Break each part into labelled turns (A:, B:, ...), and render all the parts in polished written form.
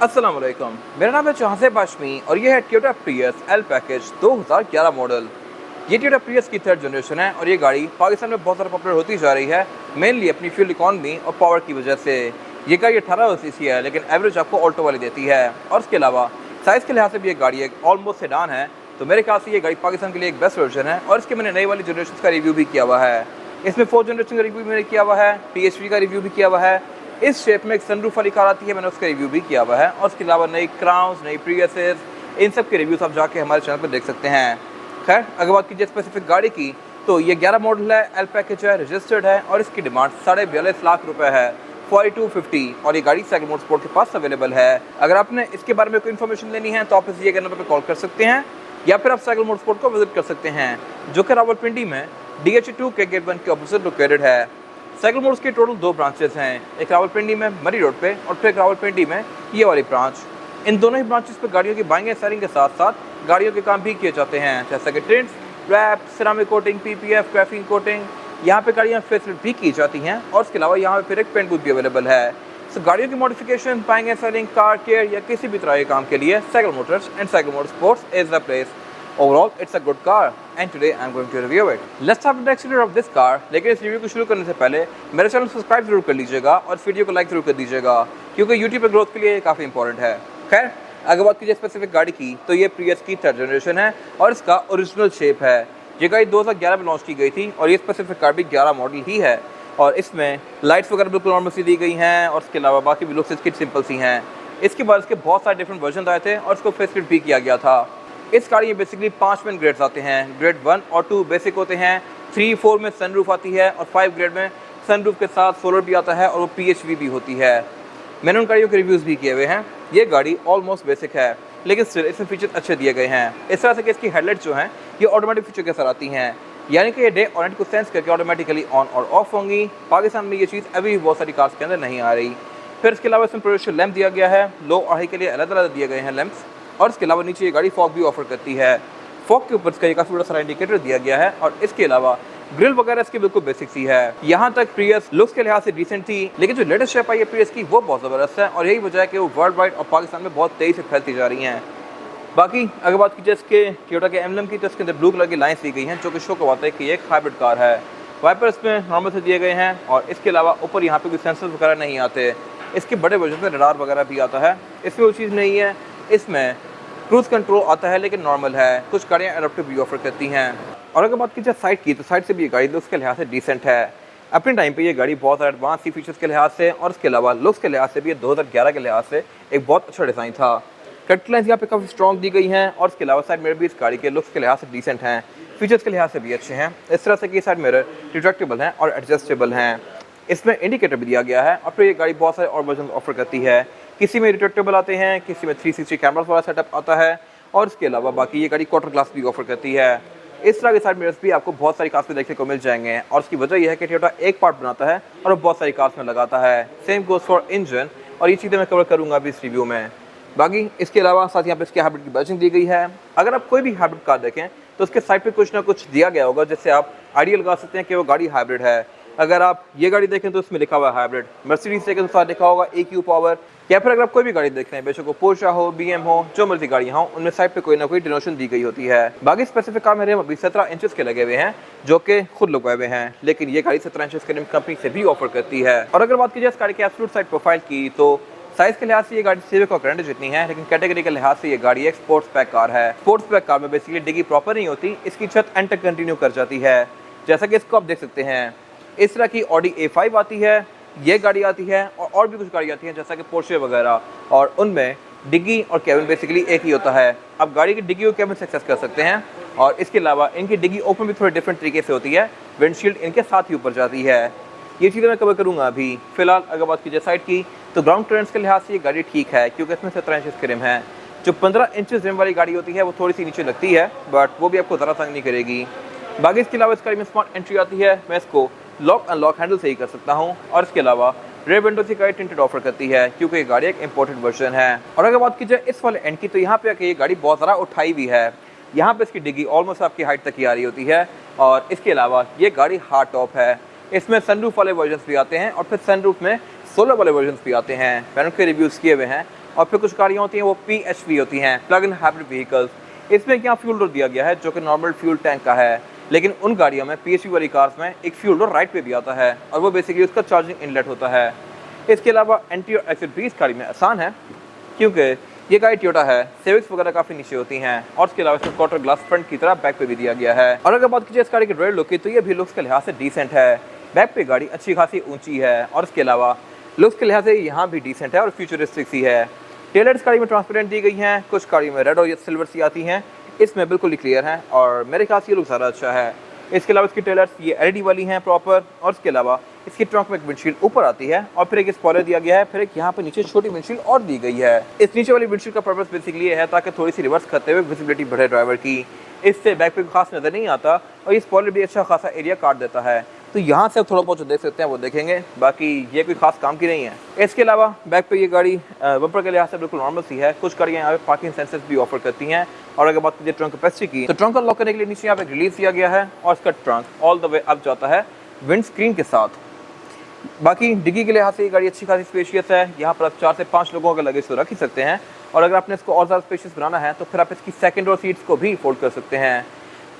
A: अस्सलाम वालेकुम, मेरा नाम है चौहान बाशमी और ये है Toyota Prius L package 2011 model. ये टोयोटा प्रियस की थर्ड जनरेशन है और ये गाड़ी पाकिस्तान में बहुत ज़्यादा पॉपुलर होती जा रही है, मेनली अपनी फ्यूल इकॉनमी और पावर की वजह से। ये गाड़ी 18 सीसी है लेकिन एवरेज आपको ऑल्टो वाली देती है और उसके अलावा साइज़ के लिहाज से भी ये गाड़ी एक ऑलमोस्ट सेडान है, तो मेरे ख्याल से ये गाड़ी पाकिस्तान के लिए एक बेस्ट वर्जन है। और इसके मैंने नई वाली जनरेशन का रिव्यू भी किया हुआ है, इसमें 4th जनरेशन का रिव्यू मैंने किया हुआ है, PHV का रिव्यू भी किया हुआ है। इस शेप में एक सनरूफ वाली कार आती है, मैंने उसका रिव्यू भी किया हुआ है। और उसके अलावा नई क्राउन्स, नई प्रियसेस, इन सब के रिव्यूज़ आप जाके हमारे चैनल पर देख सकते हैं। खैर, अगर बात कीजिए स्पेसिफिक गाड़ी की तो ये 11 मॉडल है, एल पैकेज है, रजिस्टर्ड है और इसकी डिमांड 42.5 लाख रुपए है, 4250। और ये गाड़ी साइकिल मोटरस्पोर्ट के पास अवेलेबल है। अगर आपने इसके बारे में कोई इन्फॉर्मेशन लेनी है तो आप इस दिए गए नंबर पर कॉल कर सकते हैं या फिर आप साइकिल मोटरस्पोर्ट को विजिट कर सकते हैं, जो कि रावलपिंडी में DH2 के गेट 1 के ऑपोजिट लोकेटेड है। साइकिल मोटर्स के टोटल 2 ब्रांचेस हैं, एक रावलपिंडी में मरी रोड पे और फिर एक रावलपिंडी में ये वाली ब्रांच। इन दोनों ही ब्रांचेस पे गाड़ियों की बाइंग एंड सेलिंग के साथ साथ गाड़ियों के काम भी किए जाते हैं, जैसा कि tints, wrap, ceramic coating, PPF, graphene coating. यहाँ पे गाड़ियाँ फेसलिफ्ट भी की जाती हैं और इसके अलावा यहाँ पे फिर एक पेंट बूथ भी अवेलेबल है। सो गाड़ियों की modification, buying and selling, car care या किसी भी तरह के काम के लिए cycle Motors and cycle motorsports is the place. Overall, it's a good car and today I'm going to review it. Let's start with the exterior of this car. लेकिन इस रिव्यू को शुरू करने से पहले मेरे चैनल को सब्सक्राइब जरूर कर लीजिएगा और वीडियो को लाइक जरूर कर दीजिएगा, क्योंकि YouTube पे ग्रोथ के लिए ये काफ़ी इंपॉर्टेंट है। खैर, अगर बात कीजिए स्पेसिफिक गाड़ी की तो ये प्रियस की 3rd जनरेशन है और इसका ओरिजिनल शेप है। ये गाड़ी 2011 में लॉन्च की गई थी और ये स्पेसिफिक कार भी 11 मॉडल ही है और इसमें लाइट्स वगैरह बिल्कुल नॉर्मल सी दी गई हैं और इसके अलावा बाकी भी लुक्स इसकी सिंपल सी हैं। इसके बाद इसके बहुत सारे डिफरेंट वर्जन आए थे और इसको फेसलिफ्ट भी किया गया था। इस गाड़ी में बेसिकली 5 मेन ग्रेड्स आते हैं। ग्रेड 1 और 2 बेसिक होते हैं, 3, 4 में सनरूफ आती है और 5 ग्रेड में सनरूफ के साथ सोलर भी आता है और वो PHV भी होती है। मैंने उन गाड़ियों के रिव्यूज़ भी किए हुए हैं। ये गाड़ी ऑलमोस्ट बेसिक है लेकिन स्टिल इसमें फीचर्स अच्छे दिए गए हैं। इस तरह से कि इसकी हेडलाइट जो हैं ये ऑटोमेटिक फीचर के साथ आती हैं, यानी कि ये डे और नाइट को सेंस करके ऑटोमेटिकली ऑन और ऑफ होंगी। पाकिस्तान में ये चीज़ अभी बहुत सारी कार्स के अंदर नहीं आ रही। फिर इसके अलावा इसमें प्रोजेक्शन लैम्प दिया गया है, लो और हाई के लिए अलग अलग दिए गए हैं लैम्प्स। और इसके अलावा नीचे ये गाड़ी फॉग भी ऑफर करती है। फॉग के ऊपर इसका ये काफ़ी बड़ा सारा इंडिकेटर दिया गया है और इसके अलावा ग्रिल वगैरह इसकी बिल्कुल बेसिक सी है। यहाँ तक प्रियस लुक्स के लिहाज से डिसेंट थी, लेकिन जो लेटेस्ट शेप आई है प्रियस की वो बहुत ज़बरदस्त है और यही वजह है कि वो वर्ल्ड वाइड और पाकिस्तान में बहुत तेज़ी से फैलती जा रही हैं। बाकी अगर बात कीजिए इसके टोयोटा के एम्बलम की तो इसके अंदर ब्लू कलर की लाइन्स दी गई हैं, जो कि शो करवाता है कि ये एक हाइब्रिड कार है। वाइपर इसमें नॉर्मल से दिए गए हैं और इसके अलावा ऊपर यहाँ पे कोई सेंसर्स वगैरह नहीं आते। इसके बड़े वर्जन में रडार वगैरह भी आता है, इसमें वो चीज़ नहीं है। इसमें क्रूज कंट्रोल आता है लेकिन नॉर्मल है, कुछ गाड़ियाँ एडाप्टिव भी ऑफर करती हैं। और अगर बात कीजिए साइड की तो साइड से भी ये गाड़ी लुक्स के लिहाज से डिसेंट है। अपने टाइम पे ये गाड़ी बहुत ज़्यादा एडवांस थी फीचर्स के लिहाज से और इसके अलावा लुक्स के लिहाज से भी ये 2011 के लिहाज से एक बहुत अच्छा डिज़ाइन था। कट लाइन्स यहाँ पे काफ़ी स्ट्रॉन्ग दी गई हैं और इसके अलावा साइड मिरर भी इस गाड़ी के लुक्स के लिहाज से डिसेंट हैं, फीचर्स के लिहाज से भी अच्छे हैं। इस तरह से कि साइड मिरर रिट्रैक्टेबल हैं और एडजस्टेबल हैं। इसमें इंडिकेटर भी दिया गया है और फिर ये गाड़ी बहुत सारे और वर्जन ऑफर करती है, किसी में रिट्रैक्टेबल आते हैं, किसी में 360 कैमरास वाला सेटअप आता है और इसके अलावा बाकी ये गाड़ी क्वार्टर ग्लास भी ऑफर करती है। इस तरह के साइड मिरर्स भी आपको बहुत सारी कार्स में देखने को मिल जाएंगे और उसकी वजह यह है कि टोयोटा एक पार्ट बनाता है और बहुत सारी कार्स में लगाता है। सेम गोज फॉर इंजन और ये चीज़ें मैं कवर करूँगा अभी इस रिव्यू में। बाकी इसके अलावा साथ यहाँ पे इसके हाइब्रिड की बैचिंग दी गई है। अगर आप कोई भी हाइब्रिड कार देखें तो उसके साइड पे कुछ ना कुछ दिया गया होगा जिससे आप आइडिया लगा सकते हैं कि वो गाड़ी हाइब्रिड है। अगर आप ये गाड़ी देखें तो उसमें लिखा हुआ है हाइब्रिड, मर्सिडीज देखें तो साथ लिखा होगा EQ पावर, या फिर अगर आप कोई भी गाड़ी देख रहे हैं, बेशक वो पोर्शा हो, BM हो, जो मर्जी गाड़ियाँ हो, उनमें साइड पे कोई ना कोई डिनोशन दी गई होती है। बाकी स्पेसिफिक कार में रिम अभी 17 इंचेस के लगे हुए हैं, जो कि खुद लगवाए हुए हैं, लेकिन ये गाड़ी 17 इंचेस के रिम कंपनी से भी ऑफर करती है। और अगर बात कीजिए इस गाड़ी की एब्सोल्यूट साइड प्रोफाइल की तो साइज के लिहाज से ये गाड़ी सिविक और ग्रैंड जितनी है, लेकिन कैटेगरी के लिहाज से ये गाड़ी एक स्पोर्ट्स पैक कार है। स्पोर्ट्स पैक कार में बेसिकली डिग्गी प्रॉपर नहीं होती, इसकी छत एंड तक कंटिन्यू कर जाती है। जैसा कि इसको आप देख सकते हैं, इस तरह की ऑडी A5 आती है, ये गाड़ी आती है और भी कुछ गाड़ी आती हैं जैसा कि पोर्शे वगैरह, और उनमें डिग्गी और केबिन बेसिकली एक ही होता है। आप गाड़ी की डिग्गी और केबिन से एक्सेस कर सकते हैं और इसके अलावा इनकी डिग्गी ओपन भी थोड़े डिफरेंट तरीके से होती है, विंडशील्ड इनके साथ ही ऊपर जाती है। ये चीज़ें मैं कवर करूँगा अभी। फिलहाल अगर बात कीजिए साइड की तो ग्राउंड क्लियरेंस के लिहाज से ये गाड़ी ठीक है, क्योंकि इसमें 17 इंचेस की रिम है। जो 15 इंचेस रिम वाली गाड़ी होती है वो थोड़ी सी नीचे लगती है, बट वो भी आपको ज़रा तंग नहीं करेगी। बाकी इसके अलावा इस गाड़ी में स्मार्ट एंट्री आती है, मैं इसको लॉक अनलॉक हैंडल से ही कर सकता हूँ। और इसके अलावा रेयर विंडो की गाड़ी टिंटेड ऑफर करती है, क्योंकि ये गाड़ी एक इंपोर्टेड वर्जन है। और अगर बात की जाए इस वाले एंड की तो यहाँ पे आके ये गाड़ी बहुत ज़्यादा उठाई हुई है। यहाँ पे इसकी डिग्गी ऑलमोस्ट आपकी हाइट तक ही आ रही होती है और इसके अलावा ये गाड़ी हार्ड टॉप है। इसमें सनरूफ वाले वर्जन्स भी आते हैं और फिर सनरूफ में सोलर वाले वर्जन्स भी आते हैं। मैंने उनके रिव्यूज़ किए हुए हैं और फिर कुछ गाड़ियाँ होती हैं वो PHV होती हैं, प्लग इन हाइब्रिड व्हीकल्स। इसमें यहाँ फ्यूल डोर दिया गया है जो कि नॉर्मल फ्यूल टैंक का है, लेकिन उन गाड़ियों में PHV वाली कार्स में एक फ्यूल डोर राइट पे भी आता है और वो बेसिकली उसका चार्जिंग इनलेट होता है। इसके अलावा एंटी और एक्सिट भी इस गाड़ी में आसान है क्योंकि ये गाड़ी टोयोटा है, सेविक्स वगैरह काफ़ी नीचे होती हैं और इसके अलावा इसमें क्वार्टर ग्लास फ्रंट की तरह बैक पे भी दिया गया है। और अगर बात कीजिए इस गाड़ी के रेयर लुक की तो ये भी लुक्स के लिहाज से डिसेंट है। बैक पे गाड़ी अच्छी खासी ऊंची है और इसके अलावा लुक्स के लिहाज से यहाँ भी डिसेंट है और फ्यूचरिस्टिक सी है। टेलर इस गाड़ी में ट्रांसपेरेंट दी गई हैं, कुछ गाड़ी में रेड और सिल्वर सी आती हैं, इसमें बिल्कुल ही क्लियर है और मेरे ख्याल से ये लुक ज़्यादा अच्छा है। इसके अलावा इसकी टेलर्स ये LED वाली हैं प्रॉपर और इसके अलावा इसकी ट्रंक में एक विंडशील्ड ऊपर आती है और फिर एक स्पॉइलर दिया गया है, फिर एक यहाँ पे नीचे छोटी विंडशील्ड और दी गई है। इस नीचे वाली विंडशील्ड का पर्पस बेसिकली ये है ताकि थोड़ी सी रिवर्स करते हुए विजिबिलिटी बढ़े ड्राइवर की, इससे बैक पे खास नजर नहीं आता और ये स्पॉइलर भी अच्छा खासा एरिया काट देता है। तो यहाँ से आप थोड़ा बहुत जो देख सकते हैं वो देखेंगे, बाकी ये कोई खास काम की नहीं है। इसके अलावा बैक पे ये गाड़ी बम्पर के लिहाज से बिल्कुल नॉर्मल सी है। कुछ गाड़ियाँ यहाँ पे पार्किंग सेंसर्स भी ऑफर करती हैं और अगर बात कीजिए ट्रंक कैपेसिटी की तो ट्रंक अनलॉक करने के लिए नीचे यहाँ पे रिलीज दिया गया है और इसका trunk all the way up जाता है विंड स्क्रीन के साथ। बाकी डिग्गी के लिहाज से ये गाड़ी अच्छी खासी स्पेशियस है, यहाँ पर आप 4 से 5 लोगों का लगेज तो रख ही सकते हैं और अगर आपने इसको और ज़्यादा स्पेशियस बनाना है तो फिर आप इसकी सेकंड रो सीट्स को भी फोल्ड कर सकते हैं।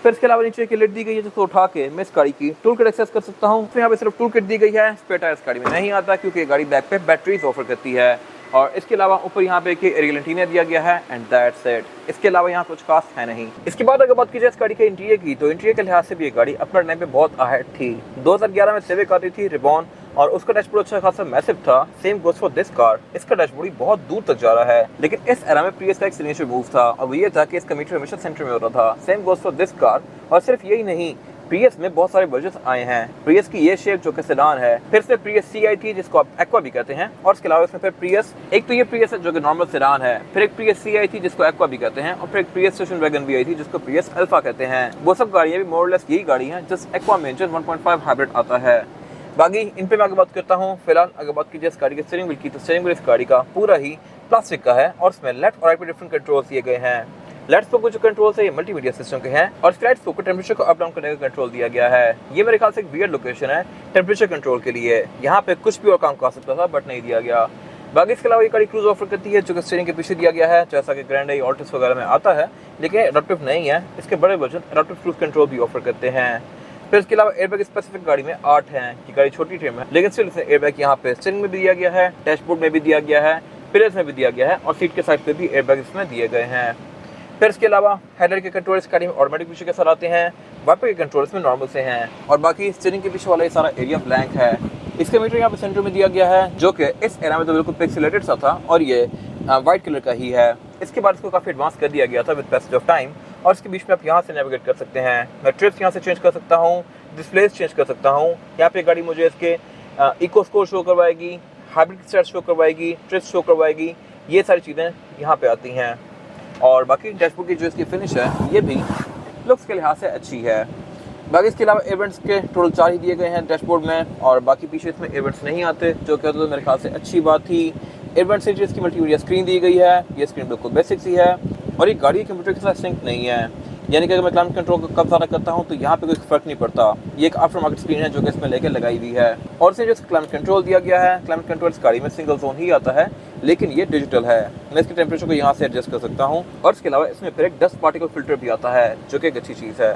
A: फिर इसके अलावा नीचे की लिड दी गई है जिसको उठा के मैं इस गाड़ी की टूल किट एक्सेस कर सकता हूँ। फिर यहाँ पे सिर्फ टूल किट दी गई है, स्पेयर टायर इस गाड़ी में नहीं आता क्योंकि ये गाड़ी बैक पे बैटरीज ऑफर करती है और इसके अलावा ऊपर यहाँ पे एरियल एंटीना दिया गया है एंड दैट्स इट। इसके अलावा यहाँ कुछ खास है नहीं। इसके बाद अगर बात की जाए इस गाड़ी के इंटीरियर की तो इंटीरियर के लिहाज से भी ये गाड़ी अपने टाइम पे बहुत अहेड थी। 2011 में सिविक आती थी रिबॉन और उसका डैशबोर्ड अच्छा खासा मैसिव था। Same goes for this car, इसका डैशबोर्ड बहुत दूर तक जा रहा है, लेकिन इस एरा में प्रियस का एक सिग्नेचर मूव था और वो ये था कि इसका मीटर हमेशा सेंटर में होता था। Same goes for this car और सिर्फ यही नहीं, प्रियस में बहुत सारे वर्जन्स आए हैं। प्रियस की ये शेप जो कि सेडान है, फिर से प्रियस CI थी जिसको आप एक्वा भी कहते हैं और इसके अलावा इसमें फिर प्रियस, एक तो ये प्रियस है जो कि नॉर्मल सेडान है, फिर एक प्रियस CI थी जिसको एक्वा भी कहते हैं और फिर एक प्रियस स्टेशन वैगन भी आई थी जिसको प्रियस अल्फा कहते हैं। वो सब गाड़ियां भी मोर लेस यही गाड़ी हैं जिस एक्वा में इंजन 1.5 हाइब्रिड आता है। बाकी इन पे मैं आगे बात करता हूँ। फिलहाल अगर बात कीजिए इस गाड़ी के स्टीयरिंग व्हील की तो स्टीयरिंग व्हील इस गाड़ी का पूरा ही प्लास्टिक का है और इसमें लेफ्ट और राइट पे डिफरेंट कंट्रोल्स दिए गए हैं। लेफ्ट स्पोक जो कंट्रोल्स है ये मल्टीमीडिया सिस्टम के हैं और राइट स्पोक को टेम्परेचर को अप डाउन करने का कंट्रोल दिया गया है। ये मेरे ख्याल से एक वियर्ड लोकेशन है टेम्परेचर कंट्रोल के लिए, यहाँ पे कुछ भी और काम कर सकता था बट नहीं दिया गया। बाकी इसके अलावा ये गाड़ी क्रूज ऑफर करती है जो कि स्टीयरिंग के पीछे दिया गया है जैसा कि ग्रैंड आई ऑल्टिस वगैरह में आता है, लेकिन एडाप्टिव नहीं है। इसके बड़े वर्जन एडाप्टिव क्रूज कंट्रोल भी ऑफर करते हैं। फिर इसके अलावा एयरबैग स्पेसिफिक गाड़ी में 8 हैं कि गाड़ी छोटी ट्रिम है, लेकिन स्टिल इसे एयरबैग यहाँ पे स्टीयरिंग में भी दिया गया है, डैशबोर्ड में भी दिया गया है, पिलर्स में भी दिया गया है और सीट के साइड पे भी एयरबैग इसमें दिए गए हैं। फिर इसके अलावा हेडलाइट के कंट्रोल इस गाड़ी में ऑटोमेटिक पीछे के साथ आते हैं, वाइपर के कंट्रोल इसमें नॉर्मल से हैं और बाकी स्टीयरिंग के पीछे वाला ये सारा एरिया ब्लैंक है। इसका मीटर यहाँ पे सेंटर में दिया गया है जो कि इस एरा में तो बिल्कुल पिक्सेलेटेड सा था और ये वाइट कलर का ही है। इसके बाद इसको काफ़ी एडवांस कर दिया गया था विद पैसेज ऑफ टाइम और इसके बीच में आप यहाँ से नेविगेट कर सकते हैं। मैं ट्रिप्स यहाँ से चेंज कर सकता हूँ, डिस्प्लेस चेंज कर सकता हूँ। यहाँ पे गाड़ी मुझे इसके इको स्कोर शो करवाएगी, हाइब्रिड स्टार्ट शो करवाएगी, ट्रिप्स शो करवाएगी, ये सारी चीज़ें यहाँ पे आती हैं। और बाकी डैशबोर्ड की जो इसकी फिनिश है ये भी लुक्स के लिहाज से अच्छी है। बाकी इसके अलावा इवेंट्स के टोटल 4 ही दिए गए हैं डैशबोर्ड में और बाकी पीछे इसमें इवेंट्स नहीं आते जो कि तो मेरे ख्याल से अच्छी बात थी। इवेंट से जो इसकी मल्टीमीडिया स्क्रीन दी गई है, ये स्क्रीन बिल्कुल बेसिक सी है और ये गाड़ी के कंप्यूटर के साथ सिंक नहीं है, यानी कि अगर मैं क्लाइमेट कंट्रोल कब ज़्यादा करता हूँ तो यहाँ पे कोई फ़र्क नहीं पड़ता। ये एक आफ्टर मार्केट स्क्रीन है जो कि इसमें लेकर लगाई हुई है और इसमें जो क्लाइमेट कंट्रोल दिया गया है, क्लाइमेट कंट्रोल इस गाड़ी में सिंगल जोन ही आता है लेकिन ये डिजिटल है। मैं इसके टेम्परेचर को यहाँ से एडजस्ट कर सकता हूँ और इसके अलावा इसमें फिर एक डस्ट पार्टिकल फिल्टर भी आता है जो कि एक अच्छी चीज़ है।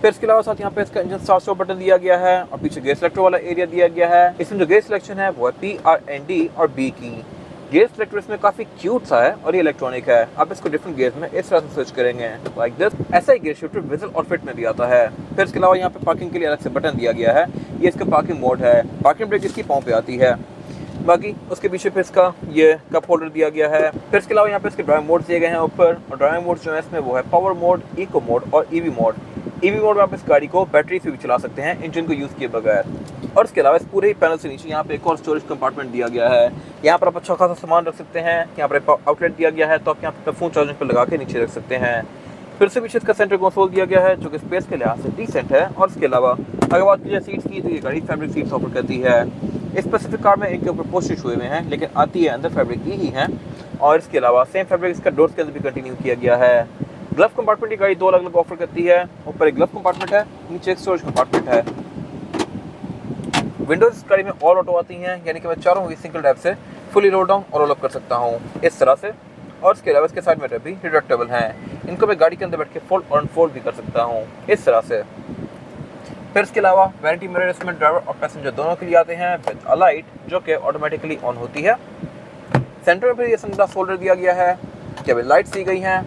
A: फिर इसके अलावा साथ यहाँ पे इसका इंजन स्टार्ट स्टॉप बटन दिया गया है और पीछे गेयर सिलेक्टर वाला एरिया दिया गया है। इसमें जो गेयर सिलेक्शन है वो है PRND और B की। गेयर सिलेक्टर इसमें काफी क्यूट सा है और ये इलेक्ट्रॉनिक है। आप इसको डिफरेंट गेयर्स में इस तरह से स्विच करेंगे लाइक दिस। ऐसा ही गेयर शिफ्टर विजल और फिट में भी आता है। फिर इसके अलावा यहाँ पे पार्किंग के लिए अलग से बटन दिया गया है, ये इसका पार्किंग मोड है। पार्किंग ब्रेक इसकी पाँव पे आती है। बाकी उसके पीछे फिर इसका ये कप होल्डर दिया गया है। फिर इसके अलावा यहाँ पे इसके ड्राइव मोड दिए गए हैं ऊपर और ड्राइव मोड जो है इसमें वो है पावर मोड, इको मोड और ईवी मोड। ईवी मोड में आप इस गाड़ी को बैटरी से भी चला सकते हैं इंजन को यूज़ किए बगैर। और इसके अलावा इस पूरे ही पैनल से नीचे यहाँ पे एक और स्टोरेज कंपार्टमेंट दिया गया है। यहाँ पर आप अच्छा खासा सामान रख सकते हैं। यहाँ पर आउटलेट दिया गया है तो आप यहाँ पर फ़ोन चार्जिंग पर लगा के नीचे रख सकते हैं। फिर से पीछे इसका सेंटर कंसोल दिया गया है जो कि स्पेस के लिहाज से डिसेंट है। और इसके अलावा अगर बात की जाए सीट्स की तो ये गाड़ी फैब्रिक सीट्स ऑफर करती है। इस स्पेसिफिक कार में इनके ऊपर पोस्टेज हुए हैं लेकिन आती है अंदर फैब्रिक की ही है। और इसके अलावा सेम फैब्रिक इसका डोर्स के अंदर भी कंटिन्यू किया गया है। ग्लव कंपार्टमेंट की गाड़ी 2 अलग अलग ऑफर करती है। ऊपर एक ग्लव कंपार्टमेंट है, नीचे एक स्टोरेज कंपार्टमेंट है। विंडोज इस गाड़ी में ऑल ऑटो आती हैं, यानी कि मैं चारों सिंगल टैप से फुली रोल डाउन और रोल अप कर सकता हूँ इस तरह से। और इसके अलावा इसके साइड मिरर भी रिट्रैक्टेबल हैं, इनको मैं गाड़ी के अंदर बैठ के फोल्ड और अनफोल्ड भी कर सकता हूँ इस तरह से। फिर इसके अलावा वैनिटी मिरर इसमें ड्राइवर और पैसेंजर दोनों के लिए आते हैं विद अ लाइट जो कि ऑटोमेटिकली ऑन होती है। सेंटर में फिर ये सनग्लास होल्डर दिया गया है, केबिन लाइट्स दी गई हैं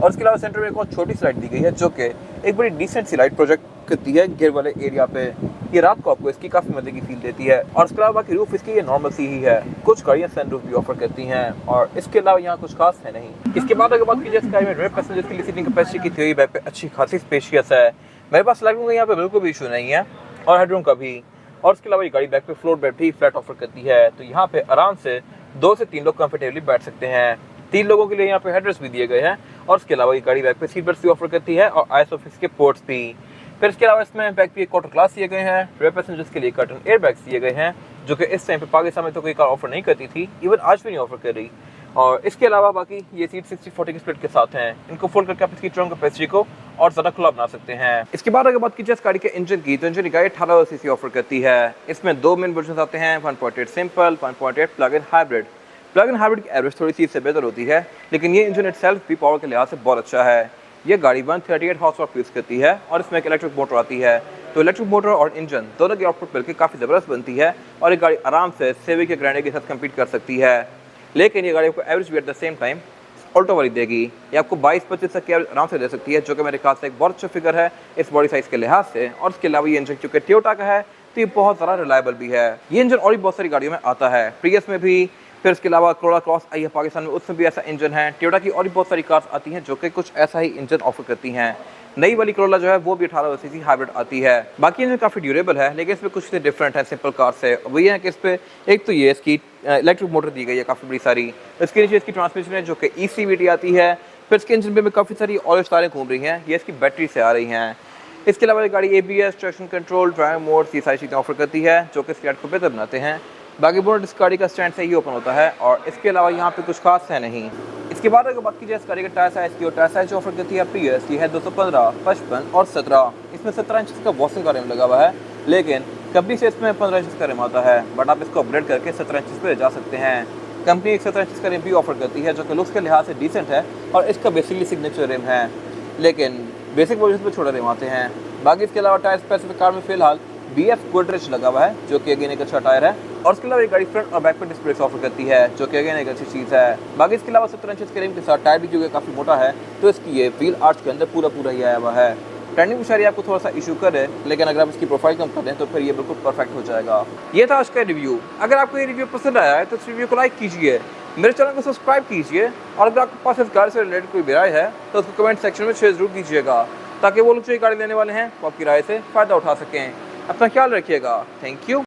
A: और इसके अलावा सेंटर में एक और छोटी सी लाइट दी गई है जो कि एक बड़ी डिसेंट सी लाइट प्रोजेक्ट करती है गियर वाले एरिया पे। ये रात को आपको इसकी काफ़ी मजे की फील देती है। और इसके अलावा बाकी रूफ इसकी ये नॉर्मल सी ही है, कुछ गाड़ियाँ सनरूफ भी ऑफर करती हैं और इसके अलावा यहाँ कुछ खास है नहीं। इसके बाद अगर बात की जाए स्काई में रेयर पैसेंजर्स के लिए सीटिंग कैपेसिटी की थ्योरी बैक पे अच्छी खासी स्पेशियस है। मेरे पास लेग रूम का यहाँ पे बिल्कुल भी इशू नहीं है और हेडरूम का भी। और इसके अलावा ये गाड़ी बैक पे फ्लोर बेड भी फ्लैट ऑफर करती है, तो यहाँ पे आराम से 2 से 3 लोग कंफर्टेबली बैठ सकते हैं। 3 लोगों के लिए यहाँ पे हेडरेस्ट भी दिए गए हैं और इसके अलावा ये गाड़ी बैक पे सीट बेल्ट भी ऑफर करती है और आइसोफिक्स के पोर्ट्स भी। फिर इसके अलावा इसमें बैक पे क्वार्टर ग्लास दिए गए हैं, रेयर पैसेंजर्स के लिए कर्टन एयर बैग्स दिए गए हैं जो कि इस टाइम पे पाकिस्तान में तो कोई कार ऑफर नहीं करती थी, इवन आज भी नहीं ऑफर कर रही। और इसके अलावा बाकी ये सीट 60-40 की स्प्लिट के साथ हैं, इनको फोल्ड करके आप इसकी ट्रंक कैपेसिटी को और ज़्यादा खुला बना सकते हैं। इसके बाद अगर बात की जाए इस गाड़ी के इंजन की, तो इंजन की गाड़ी 18 सीसी ऑफर करती है। इसमें 2 मेन वर्जन आते हैं, 1.8 simple, 1.8 plug in hybrid. Plug in hybrid की एवरेज थोड़ी सी इससे बेहतर होती है, लेकिन ये इंजन इटसेल्फ भी पावर के लिहाज से बहुत अच्छा है। ये गाड़ी 138 हॉर्स पावर प्रोड्यूस करती है और इसमें एक इलेक्ट्रिक मोटर आती है, तो इलेक्ट्रिक मोटर और इंजन दोनों की आउटपुट मिलकर काफ़ी ज़बरदस्त बनती है और ये गाड़ी आराम से सेविक या ग्रैंडर के साथ कम्पीट कर सकती है। लेकिन ये गाड़ी आपको एवरेज भी at the same time Alto वाली देगी, ये आपको 22-25 तक की आराम से दे सकती है, जो कि मेरे ख्याल से एक बहुत अच्छा फिगर है इस बॉडी साइज़ के लिहाज से। और इसके अलावा ये इंजन चूँकि टोयोटा का है तो ये बहुत ज़्यादा रिलायबल भी है। ये इंजन और भी बहुत सारी गाड़ियों में आता है, प्रियस में भी। फिर इसके अलावा कोरोला क्रॉस आई है पाकिस्तान में, उसमें भी ऐसा इंजन है। टोयोटा की और भी बहुत सारी कार्स आती हैं जो कि कुछ ऐसा ही इंजन ऑफर करती हैं। नई वाली कोरोला जो है वो भी 18 सीसी हाइब्रिड आती है। बाकी इंजन काफ़ी ड्यूरेबल है, लेकिन इसमें कुछ डिफरेंट है सिंपल कार से। वही है कि इस पर एक तो ये इसकी इलेक्ट्रिक मोटर दी गई है काफ़ी बड़ी सारी, इसके नीचे इसकी ट्रांसमिशन है जो कि ECVT आती है। फिर इसके इंजन पे काफ़ी सारी ऑयल तारें घूम रही हैं, ये इसकी बैटरी से आ रही हैं। इसके अलावा ये गाड़ी ABS, traction control, drive mode, ये सारी चीज़ें ऑफर करती है जो कि इसकी गाड़ी को बेहतर बनाते हैं। बाकी बोनट इस गाड़ी का स्टैंड से ही ओपन होता है और इसके अलावा यहाँ पे कुछ खास है नहीं। इसके बाद अगर बात की जाए इस गाड़ी के टायर साइज़ की, और टायर साइज जो ऑफर करती है प्रियस, ये है 215, 55 और 17। इसमें 17 इंच का वॉशिंग का रिम लगा हुआ है, लेकिन कंपनी से इसमें 15 इंच का रिम आता है, बट आप इसको अपग्रेड करके 17 इंच पे जा सकते हैं। कंपनी एक 17 इंच का रिम भी ऑफर करती है जो कि लुक्स के लिहाज से डिसेंट है और इसका बेसिकली सिग्नेचर रिम है, लेकिन बेसिक वर्जन पे छोटे रिम आते हैं। बाकी इसके अलावा टायर स्पेसिफिक कार में फिलहाल BF गोदरेज लगा हुआ है जो कि अगेन एक अच्छा टायर है। और इसके अलावा एक गाड़ी फ्रंट और बैक पर डिस्प्ले ऑफर करती है जो कि अगेन एक अच्छी चीज़ है। बाकी इसके अलावा 17 इंच के रिम के साथ टायर भी जो है काफ़ी मोटा है, तो इसकी ये व्हील आर्च के अंदर पूरा ही आया हुआ है। ट्रेंडिंग मुशारी आपको थोड़ा सा इशू करे, लेकिन अगर आप इसकी प्रोफाइल कम कर दें तो फिर ये बिल्कुल परफेक्ट हो जाएगा। ये था आज का रिव्यू। अगर आपको ये रिव्यू पसंद आया है तो इस रिव्यू को लाइक कीजिए, मेरे चैनल को सब्सक्राइब कीजिए और अगर आपके पास इस गाड़ी से रिलेटेड कोई भी राय है तो उसको कमेंट सेक्शन में शेयर जरूर कीजिएगा, ताकि वो लोग जो ये गाड़ी लेने वाले हैं वो आपकी राय से फ़ायदा उठा सकें। अपना ख्याल रखिएगा। Thank you.